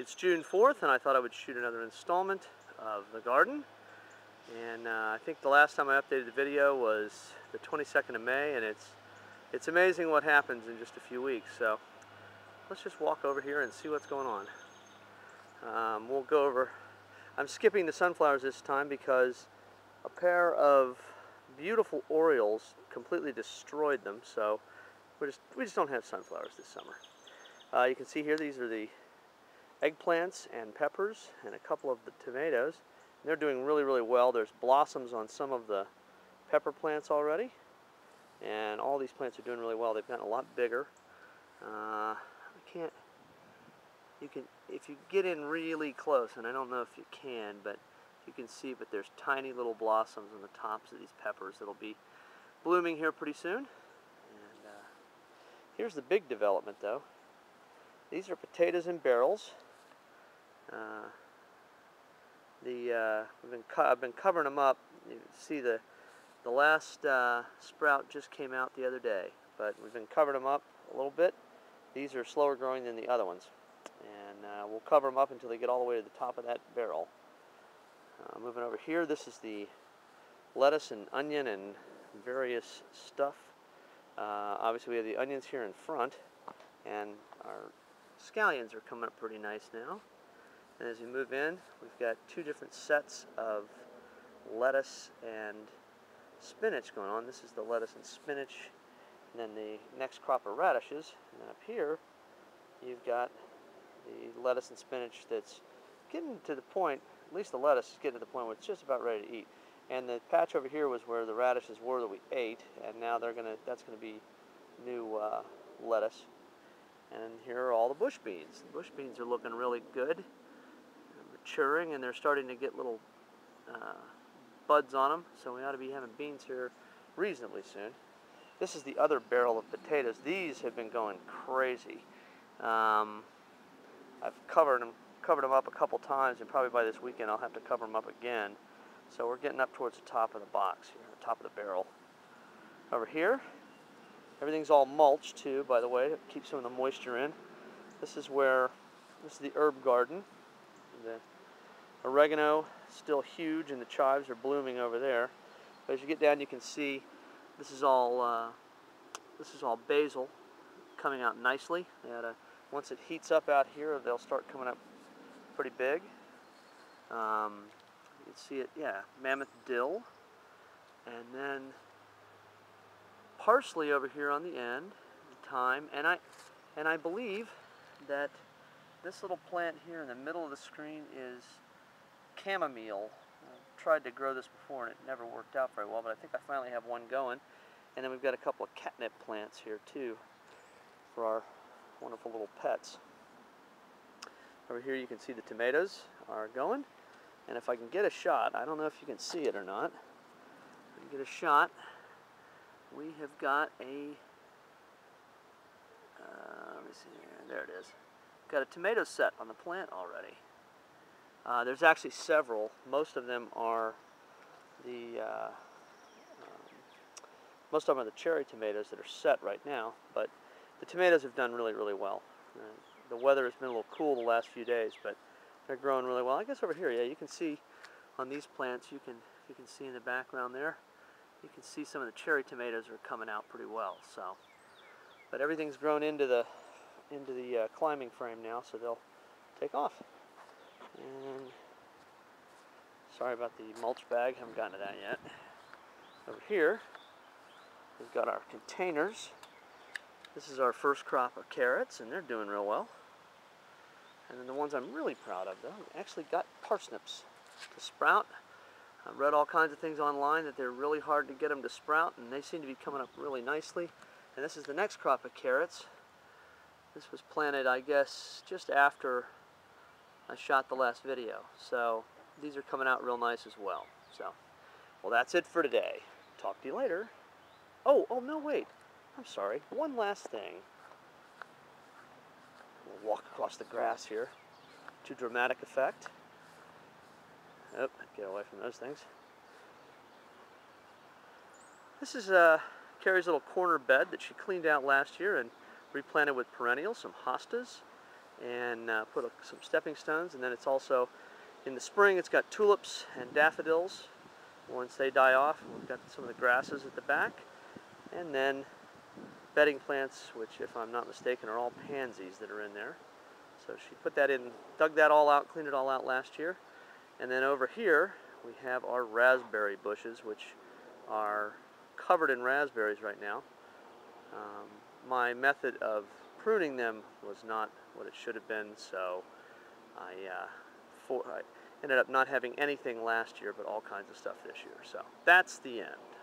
It's June 4th, and I thought I would shoot another installment of the garden. And I think the last time I updated the video was the 22nd of May, and it's amazing what happens in just a few weeks. So let's just walk over here and see what's going on. We'll go over. I'm skipping the sunflowers this time because a pair of beautiful orioles completely destroyed them. So we just don't have sunflowers this summer. You can see here these are the eggplants and peppers and a couple of the tomatoes. They're doing really, really well. There's blossoms on some of the pepper plants already, and all these plants are doing really well. They've gotten a lot bigger. If you get in really close, and I don't know if you can, but you can see, but there's tiny little blossoms on the tops of these peppers that'll be blooming here pretty soon. And here's the big development, though. These are potatoes in barrels. I've been covering them up. You can see the last sprout just came out the other day, but we've been covering them up a little bit. These are slower growing than the other ones, and we'll cover them up until they get all the way to the top of that barrel. Moving over here, this is the lettuce and onion and various stuff. Obviously we have the onions here in front, and our scallions are coming up pretty nice now. And as we move in, we've got two different sets of lettuce and spinach going on. This is the lettuce and spinach, and then the next crop of radishes. And then up here, you've got the lettuce and spinach that's getting to the point, at least the lettuce is getting to the point where it's just about ready to eat. And the patch over here was where the radishes were that we ate, and now that's gonna be new lettuce. And here are all the bush beans. The bush beans are looking really good. They're maturing, and they're starting to get little buds on them, so we ought to be having beans here reasonably soon. This is the other barrel of potatoes. These have been going crazy. I've covered them up a couple times, and probably by this weekend I'll have to cover them up again. So we're getting up towards the top of the box here, the top of the barrel. Over here, everything's all mulched too, by the way, to keep some of the moisture in. This is the herb garden. The oregano still huge, and the chives are blooming over there. But as you get down, you can see this is all basil coming out nicely. Once it heats up out here, they'll start coming up pretty big. You can see it, yeah, mammoth dill, and then parsley over here on the end, thyme, and I believe that this little plant here in the middle of the screen is chamomile. I've tried to grow this before and it never worked out very well, but I think I finally have one going. And then we've got a couple of catnip plants here too for our wonderful little pets. Over here you can see the tomatoes are going, and if I can get a shot, I don't know if you can see it or not, if I can get a shot, we have got a, let me see here, there it is. Got a tomato set on the plant already. There's actually several. Most of them are the cherry tomatoes that are set right now, but the tomatoes have done really, really well. The weather has been a little cool the last few days, but they're growing really well. I guess over here, yeah, you can see on these plants, you can see in the background there, you can see some of the cherry tomatoes are coming out pretty well. So, but everything's grown into the climbing frame now, so they'll take off. And sorry about the mulch bag, haven't gotten to that yet. Over here, we've got our containers. This is our first crop of carrots, and they're doing real well. And then the ones I'm really proud of, though, we actually got parsnips to sprout. I've read all kinds of things online that they're really hard to get them to sprout, and they seem to be coming up really nicely. And this is the next crop of carrots. This was planted, I guess, just after I shot the last video. So these are coming out real nice as well. So, well, that's it for today. Talk to you later. Oh, no, wait. I'm sorry. One last thing. We'll walk across the grass here to dramatic effect. Oh, get away from those things. This is Carrie's little corner bed that she cleaned out last year and replanted with perennials, some hostas, and put some stepping stones. And then it's also, in the spring, it's got tulips and daffodils. Once they die off, we've got some of the grasses at the back. And then bedding plants, which, if I'm not mistaken, are all pansies that are in there. So she put that in, dug that all out, cleaned it all out last year. And then over here, we have our raspberry bushes, which are covered in raspberries right now. My method of pruning them was not what it should have been, so I ended up not having anything last year, but all kinds of stuff this year. So that's the end.